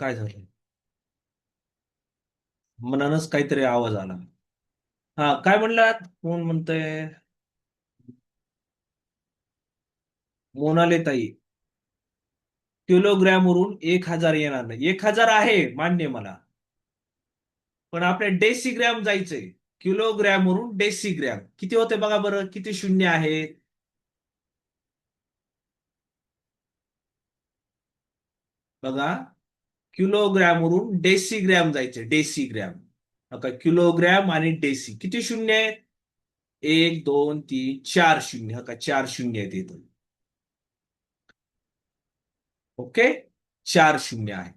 काय झालं? मनानच काहीतरी आवाज आला. हा, काय म्हणलात? कोण म्हणतंय? मोनाले ताई. किलोग्रॅम वरून 1,000 येणार नाही. 1,000 आहे मान्य मला. पण आपल्या डेसिग्रॅम जायचंय. किलोग्रॅम वरून डेसिग्रॅम किती होते बघा बरं, किती शून्य आहे? बघा, किलोग्रॅम वरून डेसिग्रॅम जायचे. डेसिग्रॅम. आता किलोग्रॅम आणि डेसी किती शून्य आहेत? 1, 2, 3, 4 शून्य. का 4 शून्य आहेत इथं. ओके, 4 शून्य आहेत.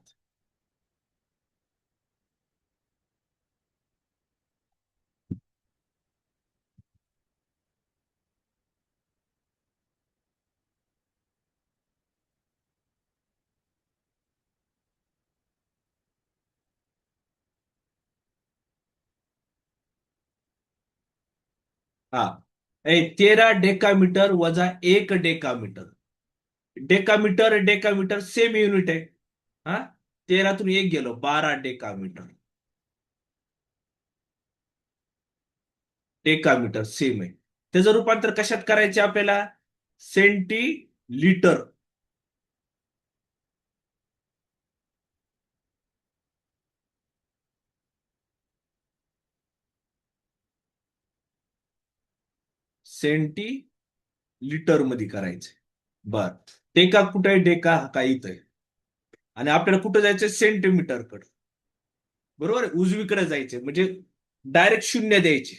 हा, 13 डेकामीटर वजा 1 decametre. Decametre decametre same unit आहे. हा, 13तून 1 गेलो, 12 डेकामीटर. डेकामीटर सेम आहे. त्याचं रूपांतर कशात करायचे आपल्याला? Senti litre. सेंटी लिटर मध्ये करायचे. बर, डेका कुठे आहे? डेका हा काय इथं आहे. आणि आपल्याला कुठं जायचं? सेंटीमीटर कडे. बरोबर आहे, उजवीकडे जायचे म्हणजे डायरेक्ट शून्य द्यायचे,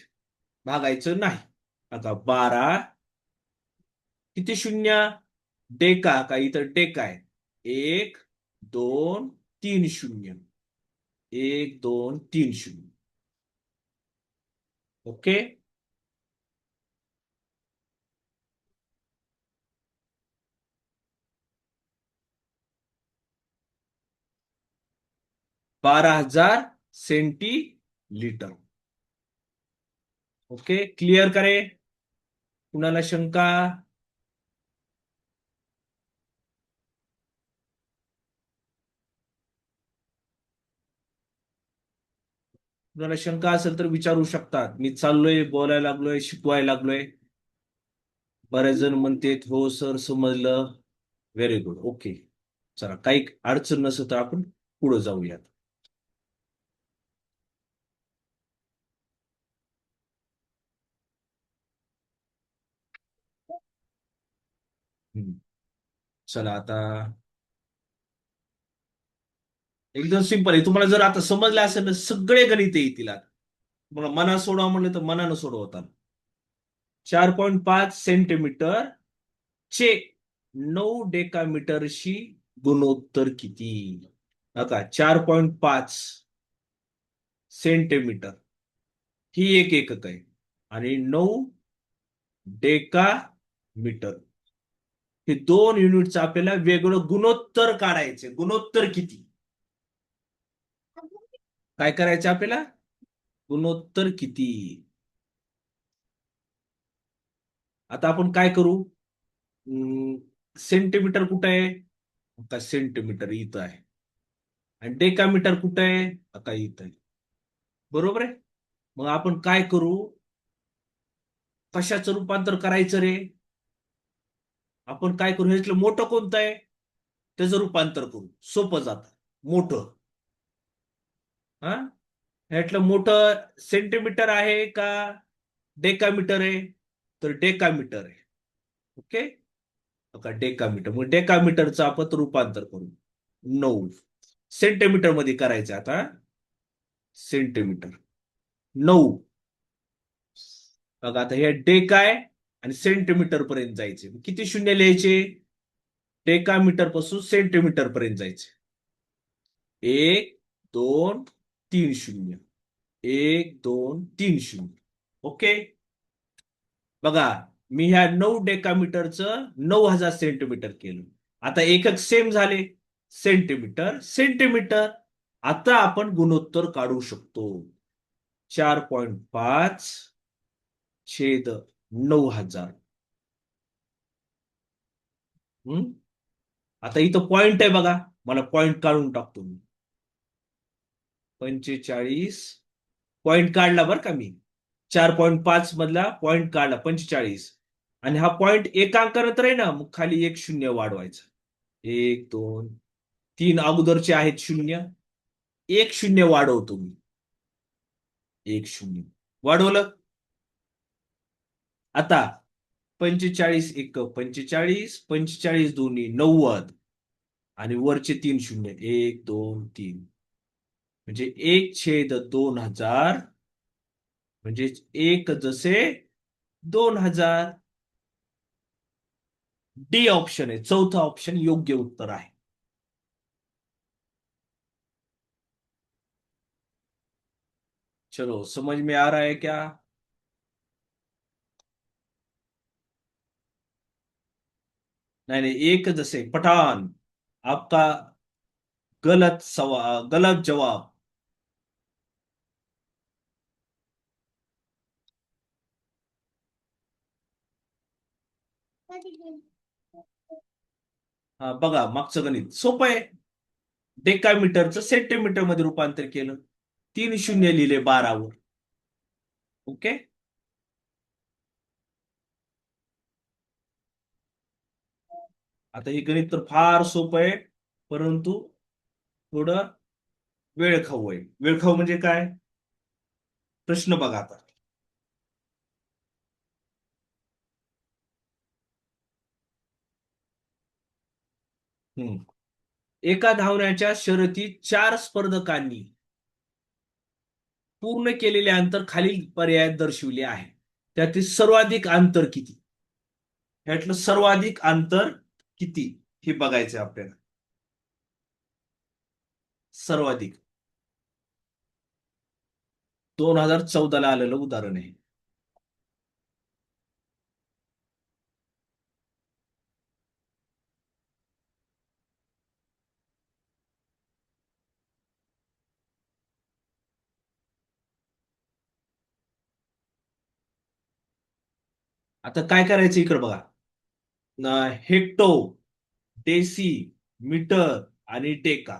भागायचं नाही. आता 12 किती शून्य? डेका का इथं डेका आहे. 1, 2, 3 शून्य. 1, 2, 3 शून्य. Okay. 12,000 centilitre. Okay, clear करे? कुणाला शंका? कुणाला शंका असेल तर विचारू शकतात. मी चाललोय, बोलायला लागलोय, शिकवायला लागलोय. बरेच जण म्हणतेत हो सर समजलं. Very good. ओके, चला, काही अडचण नसेल तर आपण पुढे जाऊयात. हम्म. चला आता एकदम सिंपल आहे. तुम्हाला जर आता समजलं असेल ना, सगळे गणित येतील आता. तुम्हाला मना सोडवा म्हणलं तर मनानं सोडवतात. 4,5 सेंटीमीटर चे 9 डेकामीटरशी गुणोत्तर किती? आता 4,5 सेंटीमीटर ही एक एकक आहे. आणि 9 डेका मीटर हे दोन युनिटचं आपल्याला वेगळं गुणोत्तर काढायचे. गुणोत्तर किती? काय करायचं आपल्याला? गुणोत्तर किती? आता आपण काय करू? सेंटीमीटर कुठं आहे? आता सेंटीमीटर इथं आहे. आणि डेकामीटर कुठं आहे? आता इथं आहे. बरोबर आहे. मग आपण काय करू? कशाचं रूपांतर करायचं रे? आपण काय करू? ह्यातलं मोठं कोणतं आहे? त्याचं रूपांतर करू. सोपं जातं. मोठं. हा, ह्यातलं मोठं सेंटीमीटर आहे का डेकामीटर आहे? तर डेकामीटर आहे. ओके. बघा, डेकामीटर. मग डेकामीटरचं आपण रूपांतर करू. 9 सेंटीमीटर मध्ये करायचं आता. सेंटीमीटर 9. बघा, आता हे डेका आहे आणि सेंटीमीटर पर्यंत जायचे. किती शून्य लिहायचे? डेकामीटर पासून सेंटीमीटर पर्यंत जायचे. 1, 2, 3 शून्य. 1, 2, 3 शून्य. ओके. बघा, मी ह्या 9 डेकामीटरचं 9,000 सेंटीमीटर केलं. आता एकक सेम झाले. Centimetre centimetre. आता आपण गुणोत्तर काढू शकतो. 4,5 छेद 9,000. आता इथं पॉइंट आहे बघा. मला पॉइंट काढून टाकतो मी. 45 पॉइंट काढला बरं का मी. 4.5 मधला पॉइंट काढला 45. आणि हा पॉइंट एक अंकानंतर आहे ना, मग खाली एक शून्य वाढवायचं. 1 2 3 अगोदरचे आहेत शून्य. एक शून्य वाढवतो मी. एक शून्य वाढवलं. आता 45 एक 45, 45 दोन्ही 90. आणि वरचे 3 शून्य 1 2 3. म्हणजे 1/2000. म्हणजे एक जसे 2000. डी ऑप्शन आहे, चौथा ऑप्शन योग्य उत्तर आहे. चलो समझ में आ रहा है क्या? नहीं नहीं, एक जैसे पठान. आपका गलत सवाल, गलत जवाब. हा बघा, मागचं गणित सोपं आहे. डेकामीटरचं सेंटीमीटर मध्ये रूपांतर केलं. 3 शून्य लिहिले 12 वर. ओके. आता हे गणित तर फार सोपं आहे, परंतु थोडं वेळखाऊ आहे. वेळखाऊ म्हणजे काय? प्रश्न बघा आता. हम्म. एका धावण्याच्या शर्यतीत 4 स्पर्धकांनी पूर्ण केलेले अंतर खालील पर्यायात दर्शविले आहे. त्यातील सर्वाधिक अंतर किती? ह्यातलं सर्वाधिक अंतर किती हे बघायचं आपल्याला. सर्वाधिक 2014 ला आलेलं उदाहरण आहे. आता काय करायचं इकडे बघा. हेक्टो, डेसी, मीटर आणि डेका.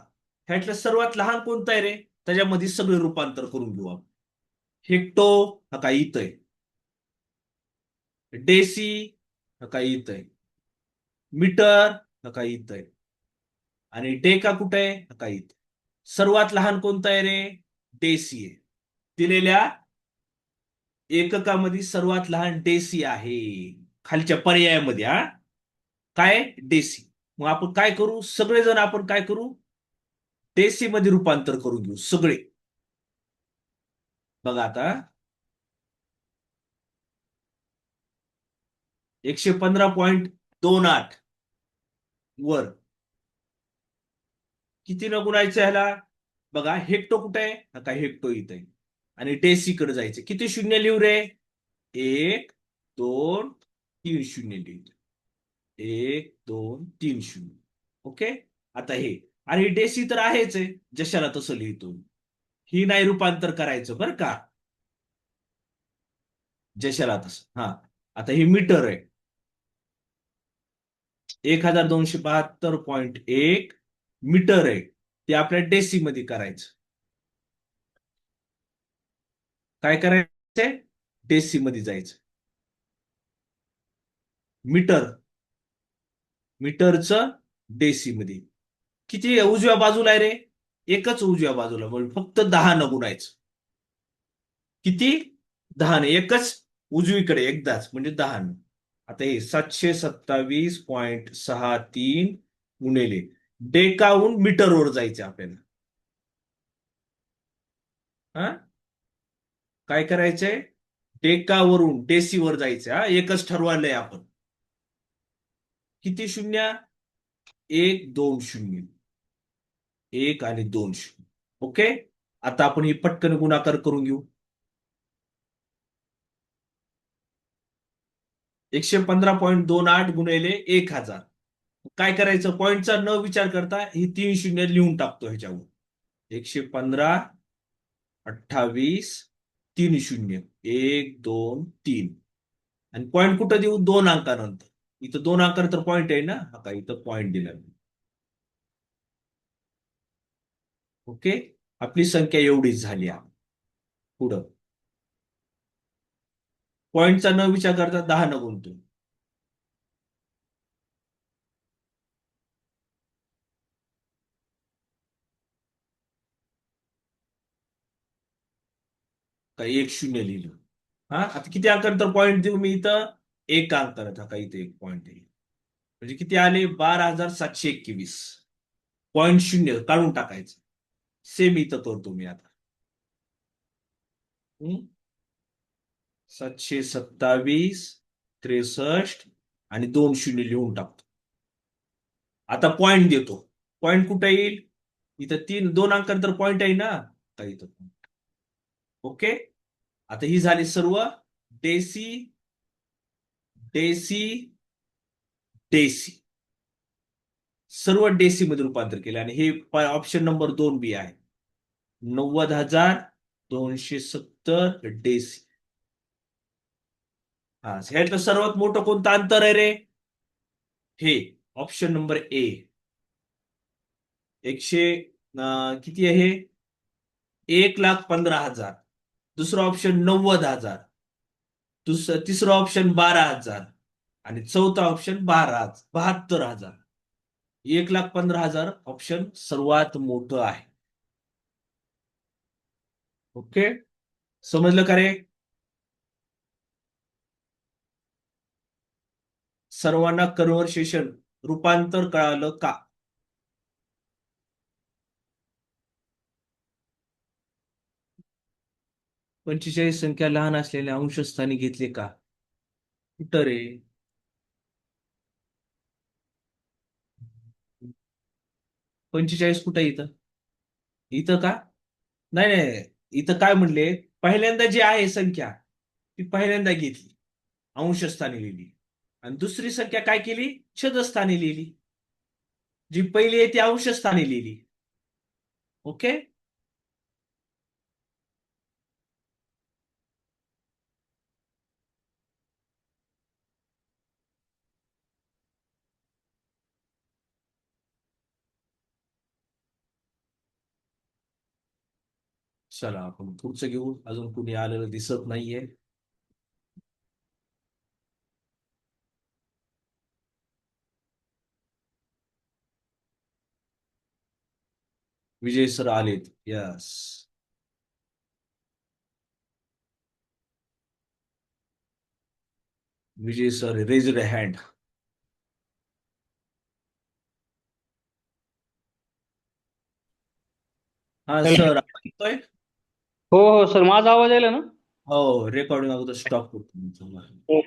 ह्यातलं सर्वात लहान कोणतं आहे रे? त्याच्यामध्ये सगळे रूपांतर करून घेऊ आपण. हेक्टो हा काय इथं आहे. डेसी हा काय इथं आहे. मीटर हा काय इथं आहे. आणि डेका कुठे आहे? हा काय इथं. सर्वात लहान कोणतं आहे रे? डेसी आहे. दिलेल्या एककामध्ये सर्वात लहान डेसी आहे. खालच्या पर्यायामध्ये हा काय डेसी. मग आपण काय करू, सगळेजण आपण काय करू, डेसी मध्ये रूपांतर करून घेऊ सगळे. बघा आता 115.28 वर किती न गुणायचं ह्याला? बघा हेक्टो कुठे आहे? हा काय हेक्टो इथं आहे. आणि डेसी कडे जायचं. किती शून्य लिहू रे? 1 2 3 शून्य लिहितो. 1 2 3 शून्य. ओके. आता हे आणि डेसी तर आहेच आहे, जशाला तसं लिहितो. ही नाही रूपांतर करायचं बरं का, जशाला तसं. हा आता ही मीटर आहे. 1272.1 मीटर आहे. ते आपल्या डेसी मध्ये करायचं. काय करायचंय? डेसी मध्ये जायचं. मीटर, मीटरचं डेसी मध्ये. किती उजव्या बाजूला आहे रे? एकच उजव्या बाजूला, म्हणजे फक्त 10 न गुणायचं. किती? 10 ने. एकच उजवीकडे एकदाच, म्हणजे 10 न. आता हे 727.63 गुणिले डेकाहून मीटरवर जायचे आपल्याला. हा काय करायचंय? डेकावरून डेसीवर जायचंय. हा एकच ठरवायलंय आपण. किती शून्य? 1 2 शून्य. 1 आणि 2 शून्य. ओके. आता आपण ही पटकन गुणाकार करून घेऊ. 115.28 गुणिले 1000. काय करायचं? पॉईंटचा न विचार करता ही 3 शून्य लिहून टाकतो ह्याच्यावर. 115, 28, 3 शून्य 1 2 3. आणि पॉईंट कुठं देऊ? 2 अंकानंतर. इथं 2 अंकानंतर पॉईंट आहे ना, आता इथं पॉईंट दिला. ओके. आपली संख्या एवढीच झाली आहे. पुढं पॉईंटचा न विचार करता 10 न गुणतो. का एक शून्य लिहिलं. हा, आता किती अंकानंतर पॉईंट देऊ मी इथं? एक अंकानं का इथं एक पॉईंट येईल. म्हणजे किती आले? 12,721. पॉईंट शून्य काढून टाकायचं. सेम इथं करतो मी आता. 727, 63 आणि 2 शून्य लिहून टाकतो. आता पॉईंट देतो. पॉईंट कुठे येईल? इथं 2 अंकानंतर पॉईंट आहे ना, तर इथं. ओके. आता ही झाली सर्व डेसी डेसी डेसी. सर्व डेसी मध्ये रूपांतर केले आणि हे ऑप्शन नंबर 2 बी आहे. 90,270 डेसी. हा, ह्यातलं सर्वात मोठं कोणतं अंतर आहे रे? हे ऑप्शन नंबर ए. 100 किती आहे? 1,15,000. दुसरं ऑप्शन 90,000. तिसरं ऑप्शन 12,000. आणि चौथा ऑप्शन 72,000. 1,15,000 ऑप्शन सर्वात मोठं आहे. ओके. समजलं का रे? सर्वांना कन्व्हर्सेशन रूपांतर कळालं का? 45 संख्या लहान असलेल्या अंशस्थानी घेतले का? कुठं रे? 45 कुठं आहे इथं? इथं का? नाही नाही. इथं काय म्हणले? पहिल्यांदा जी आहे संख्या ती पहिल्यांदा घेतली, अंशस्थानी लिहिली. आणि दुसरी संख्या काय केली? छदस्थानी लिहिली. जी पहिली आहे ती अंशस्थानी लिहिली. ओके. चला आपण पुढचं घेऊ. अजून कुणी आलेलं दिसत नाहीये. विजय सर आलेत. यस. विजय सर रेज हँड. हा हॅलो. सर, आपण येतोय. हो हो सर, माझा आवाज यायला ना? हो, रेकॉर्डिंग अगोदर स्टॉप करतो तुमचं.